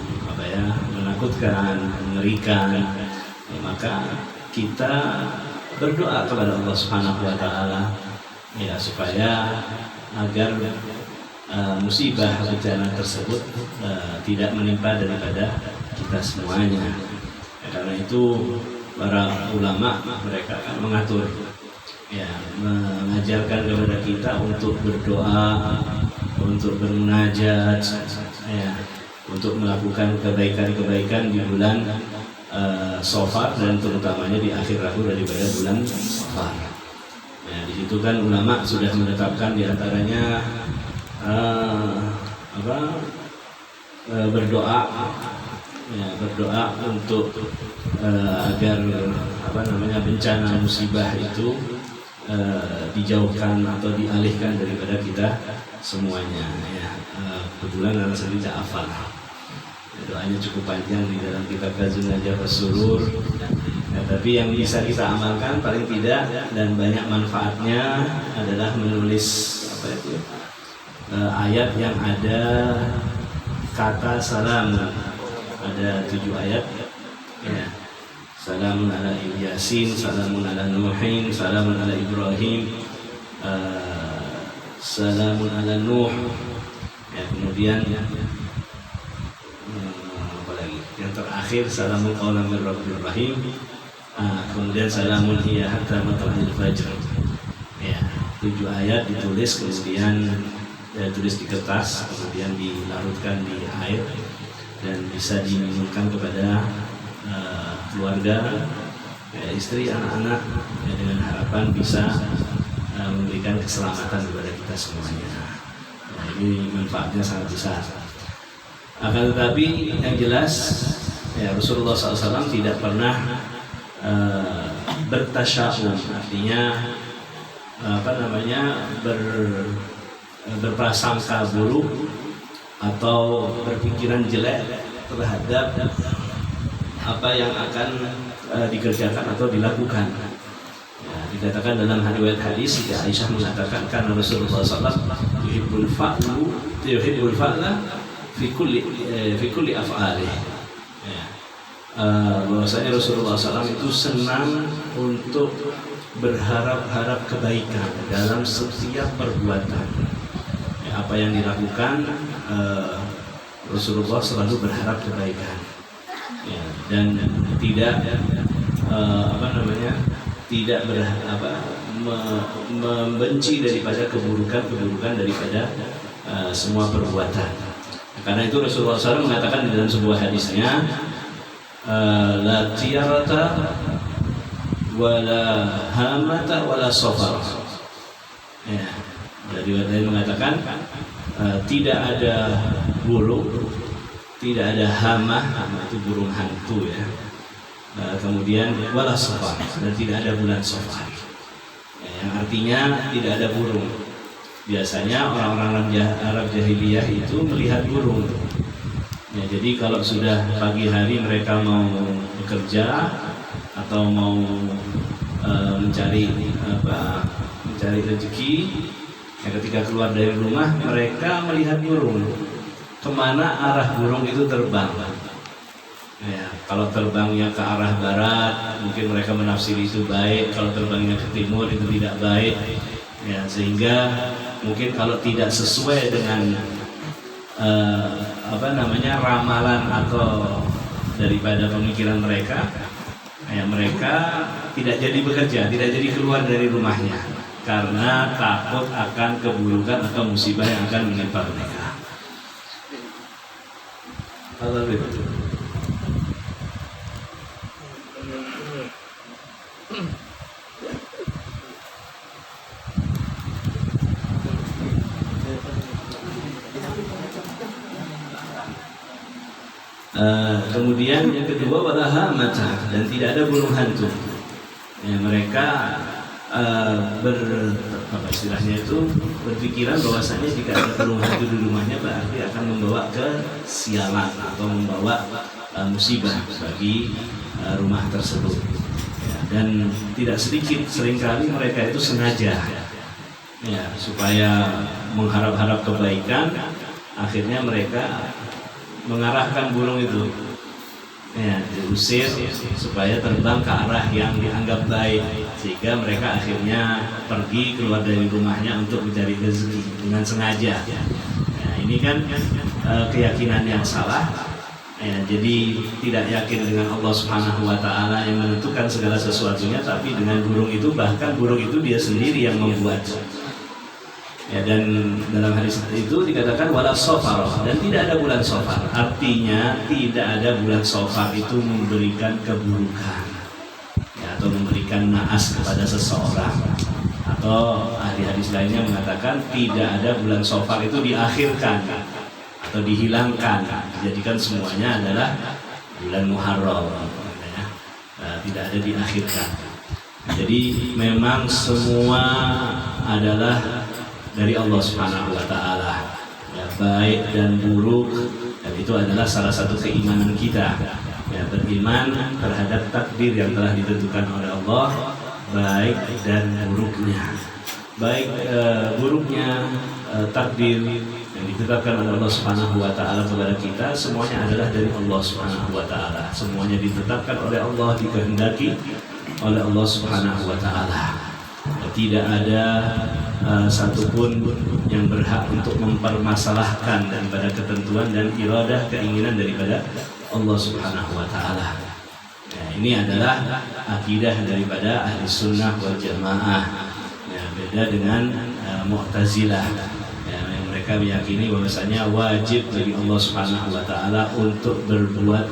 menakutkan, mengerikan, ya, maka kita berdoa kepada Allah Subhanahu wa taala, ya, supaya agar musibah bencana tersebut tidak menimpa daripada kita semuanya. Ya, karena itu para ulama mereka akan mengatur, ya, mengajarkan kepada kita untuk berdoa, untuk bermunajat, ya, untuk melakukan kebaikan-kebaikan di bulan Safar, dan terutamanya di akhir Rabu daripada bulan Safar. Ya, di situ kan ulama sudah menetapkan diantaranya berdoa, ya, berdoa untuk agar bencana musibah itu dijauhkan atau dialihkan daripada kita semuanya. Ya, kebetulan anak saya tidak hafal. Doanya cukup panjang di dalam kitab Kazun Najah Surur, ya, tapi yang bisa kita amalkan paling tidak dan banyak manfaatnya adalah menulis ayat yang ada kata salam. Ada 7 ayat, ya. Salamun ala Yasin, salamun ala Nuhin, salamun ala Ibrahim, salamun ala Nuh, ya, kemudian yang terakhir salamun qawlan min rabbir rahim, kemudian salamun hiya hatta matla'il fajr. Ya, 7 ayat ditulis, kemudian tulis di kertas, kemudian dilarutkan di air dan bisa diminumkan kepada keluarga, ya, istri, anak-anak, ya, dengan harapan bisa memberikan keselamatan kepada kita semuanya. Nah, ini manfaatnya sangat besar. Akan tetapi yang jelas, ya, Rasulullah SAW tidak pernah bertasya'um, artinya berprasangka buruk atau berpikiran jelek terhadap apa yang akan dikerjakan atau dilakukan. Ya, dikatakan dalam riwayat hadis, Siti Aisyah mengatakan karena Rasulullah SAW yuhibbul fa'la fi kulli af'alih. Ya. Bahwasanya Rasulullah SAW itu senang untuk berharap-harap kebaikan dalam setiap perbuatan. Ya, apa yang dilakukan Rasulullah selalu berharap kebaikan. Ya, dan tidak tidak membenci daripada keburukan daripada semua perbuatan. Karena itu Rasulullah SAW mengatakan di dalam sebuah hadisnya, la tiyarata wala hamata wala safar. Ya, dari lain mengatakan tidak ada burung, tidak ada hama itu burung hantu ya. Kemudian wala safar, dan tidak ada bulan safar. Ya, yang artinya tidak ada burung. Biasanya orang-orang Arab jahiliyah itu melihat burung. Ya, jadi kalau sudah pagi hari mereka mau bekerja atau mau mencari rezeki, ya, ketika keluar dari rumah mereka melihat burung. Kemana arah burung itu terbang? Ya, kalau terbangnya ke arah barat, mungkin mereka menafsiri itu baik. Kalau terbangnya ke timur itu tidak baik. Ya, sehingga mungkin kalau tidak sesuai dengan ramalan atau daripada pemikiran mereka, ya, mereka tidak jadi bekerja, tidak jadi keluar dari rumahnya karena takut akan keburukan atau musibah yang akan menimpa mereka. Kemudian yang kedua walaha mata, dan tidak ada burung hantu. Ya, mereka berpikiran bahwasanya jika ada burung hantu di rumahnya berarti akan membawa kesialan atau membawa musibah bagi rumah tersebut. Ya, dan tidak sedikit seringkali mereka itu sengaja ya supaya mengharap-harap kebaikan, akhirnya mereka mengarahkan burung itu ya diusir supaya terbang ke arah yang dianggap baik, sehingga mereka akhirnya pergi keluar dari rumahnya untuk mencari rezeki dengan sengaja. Nah, ini kan keyakinan yang salah ya, jadi tidak yakin dengan Allah Subhanahu wa Ta'ala yang menentukan segala sesuatunya, tapi dengan burung itu, bahkan burung itu dia sendiri yang membuat. Ya, dan dalam hadis itu dikatakan wala safar, dan tidak ada bulan safar. Artinya tidak ada bulan safar itu memberikan keburukan ya, atau memberikan naas kepada seseorang. Atau ahli hadis lainnya mengatakan tidak ada bulan safar itu diakhirkan atau dihilangkan, dijadikan semuanya adalah bulan Muharram ya. Tidak ada diakhirkan. Jadi memang semua adalah dari Allah Subhanahu wa Ta'ala ya, baik dan buruk, dan itu adalah salah satu keimanan kita ya, beriman terhadap takdir yang telah ditentukan oleh Allah, baik dan buruknya. Baik buruknya takdir yang ditetapkan oleh Allah Subhanahu wa Ta'ala kepada kita, semuanya adalah dari Allah Subhanahu wa Ta'ala. Semuanya ditetapkan oleh Allah, dikehendaki oleh Allah Subhanahu wa Ta'ala. Tidak ada satupun yang berhak untuk mempermasalahkan daripada ketentuan dan iradah keinginan daripada Allah Subhanahu wa Ta'ala. Ya, ini adalah akidah daripada ahli sunnah wal jamaah ya, beda dengan Mu'tazilah ya, yang mereka meyakini bahwasanya wajib bagi Allah Subhanahu wa Ta'ala untuk berbuat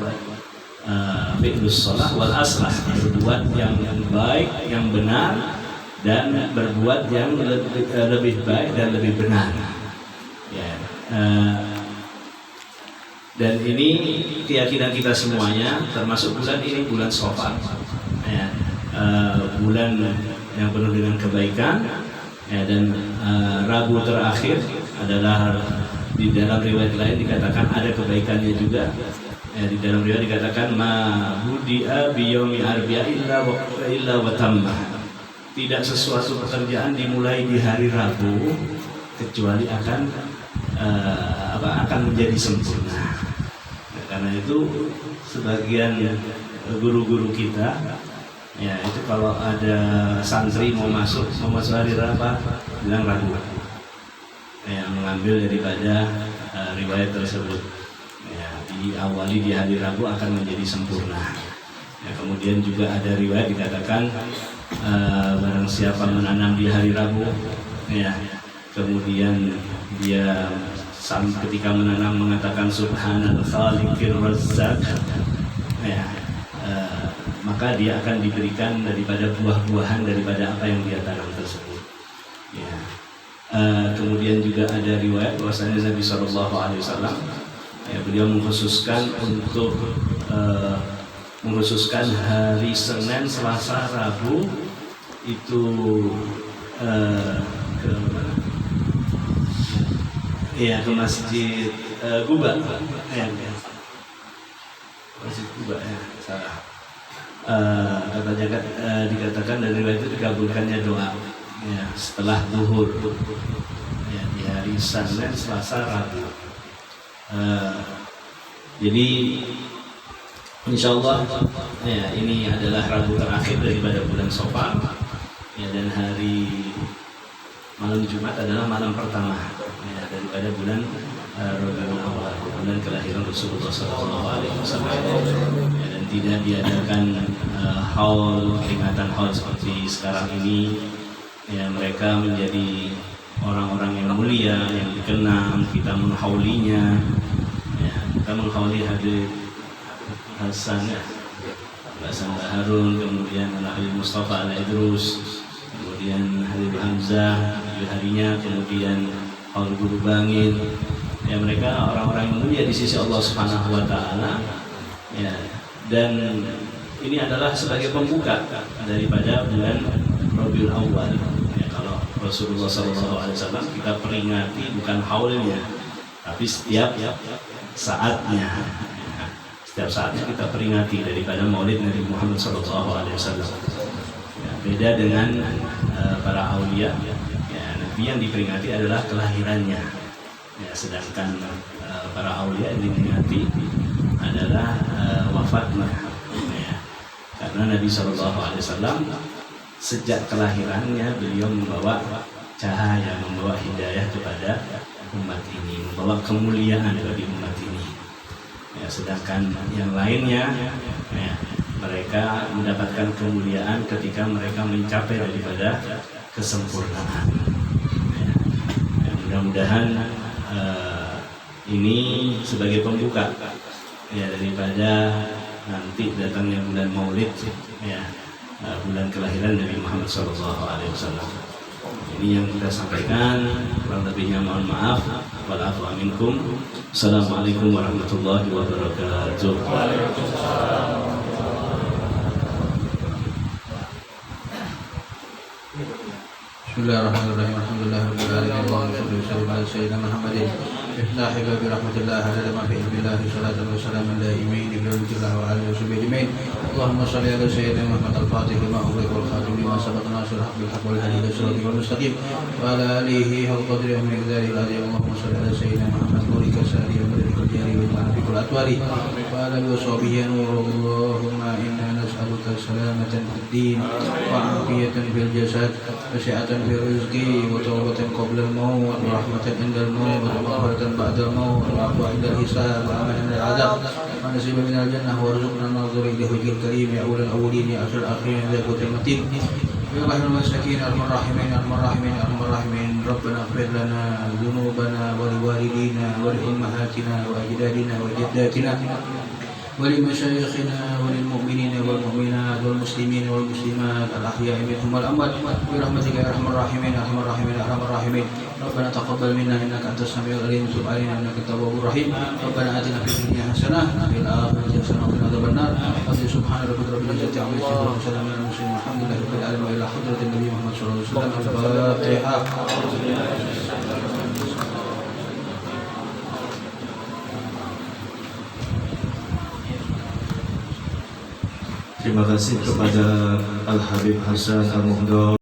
fi'lus shalah wal aslah, berbuat yang baik, yang benar, dan berbuat yang lebih baik dan lebih benar ya, dan ini keyakinan kita semuanya, termasuk bulan ini, bulan Shafar ya, bulan yang penuh dengan kebaikan ya, dan Rabu terakhir adalah, di dalam riwayat lain dikatakan ada kebaikannya juga ya, di dalam riwayat dikatakan ma budi'a bi yaumi arbi'a illa wa tamma tidak sesuatu pekerjaan dimulai di hari Rabu kecuali akan menjadi sempurna. Nah, karena itu sebagian guru-guru kita ya itu kalau ada santri mau masuk hari apa bilang Rabu, yang mengambil daripada riwayat tersebut ya, diawali di hari Rabu akan menjadi sempurna ya. Kemudian juga ada riwayat dikatakan barang siapa menanam di hari Rabu ya, kemudian dia ketika menanam mengatakan subhanal khaliqir razzaq ya, maka dia akan diberikan daripada buah-buahan daripada apa yang dia tanam tersebut ya. Kemudian juga ada riwayat bahwasanya Nabi SAW ya, beliau mengkhususkan untuk mengkhususkan hari Senin, Selasa, Rabu itu ke Masjid Quba ya, Masjid Quba ya, salah. Katanya dikatakan dari riwayat itu dikabulkannya doa ya, setelah zuhur ya, di hari Senin, Selasa, Rabu. Jadi insya Allah ya, ini adalah Rabu terakhir daripada bulan Safar ya, dan hari malam Jumat adalah malam pertama ya, daripada bulan Rabiul Awal, bulan kelahiran Rasulullah SAW ya, dan tidak diadakan haul, peringatan haul seperti sekarang ini ya. Mereka menjadi orang-orang yang mulia, yang dikenal, kita menghaulinya ya, kita menghauli Habib Hasan ya, Hasan Baharun, kemudian Habib Mustafa Al-Idrus, kemudian Habib Hamzah di harinya, kemudian Haul Guru Bangil ya. Mereka orang-orang yang mulia di sisi Allah Subhanahu wa Ta'ala ya, dan ini adalah sebagai pembuka daripada bulan Rabiul Awal ya. Kalau Rasulullah SAW kita peringati bukan haulnya, tapi setiap saatnya ya. Setiap saatnya kita peringati daripada Maulid Nabi Muhammad SAW ya, beda dengan para aulia ya, Nabi yang diperingati adalah kelahirannya ya, sedangkan para aulia yang diperingati adalah wafatnya ya. Karena Nabi SAW sejak kelahirannya beliau membawa cahaya, membawa hidayah kepada umat ini, membawa kemuliaan bagi umat ini ya, sedangkan yang lainnya ya, mereka mendapatkan kemuliaan ketika mereka mencapai daripada kesempurnaan ya. Ya, mudah-mudahan ini sebagai pembuka ya daripada nanti datangnya bulan Maulid ya, bulan kelahiran Nabi Muhammad SAW. Ini yang kita sampaikan, kurang lebihnya mohon maaf. Walafu aminkum. Assalamualaikum warahmatullahi wabarakatuh. Bismillahirrahmanirrahim. Alhamdulillahirabbil alamin. Allahumma shalli wa sallim ala sayyidina Muhammadin. Iftahi babi rahmatillah ala ma fi billah salatu wa salamun daimin ila wajhillah wa ala washabihi ajmain. Allahumma shalli ala sayyidina Muhammad al-Fatih lima ughliqa wal khatim lima sabaqa nasir al-haq bil haqq wal hadi ila siratal mustaqim wa ala alihi hal qadri wa miqdari al-azim. Allahumma shalli ala sayyidina Muhammad nurika sari wa madrika jari wa ma'fi kul atwari wa ala alihi wa sahbihi nur. Allahumma inna nas'aluka salamatan fid din wa afiyatan fil jasad wa syi'atan fil rizqi wa tawbatan qabla al-maut wa rahmatan inda al-maut wa maghfiratan بعد الموت وعفوا عند الحساب وأمنا من العذاب ونصيبا من الجنة وارزقنا النظر إلى وجه الكريم يا أولى الأولين يا آخر الآخرين يا قوت المتين يا رحم المساكين يا أرحم الراحمين يا أرحم الراحمين يا أرحم الراحمين ربنا اغفر لنا ذنوبنا ولوالدينا ولأمهاتنا وأجدادنا وجداتنا ولمشايخنا وللمؤمنين والمؤمنات والمسلمين والمسلمات الأحياء منهم والأموات برحمتك يا أرحم الراحمين يا أرحم الراحمين يا أرحم الراحمين ربنا تقبل منا إنك أنت السميع العليم وتب علينا إنك التواب الرحيم ربنا آتنا في الدنيا حسنة وفي الآخرة حسنة وقنا عذاب النار سبحان ربك رب العزة عما يصفون وسلام على المرسلين والحمد لله رب العالمين وإلى حضرة النبي محمد صلى الله عليه وسلم الفاتحة. Terima kasih kepada Al-Habib Hasan Al-Muhdar.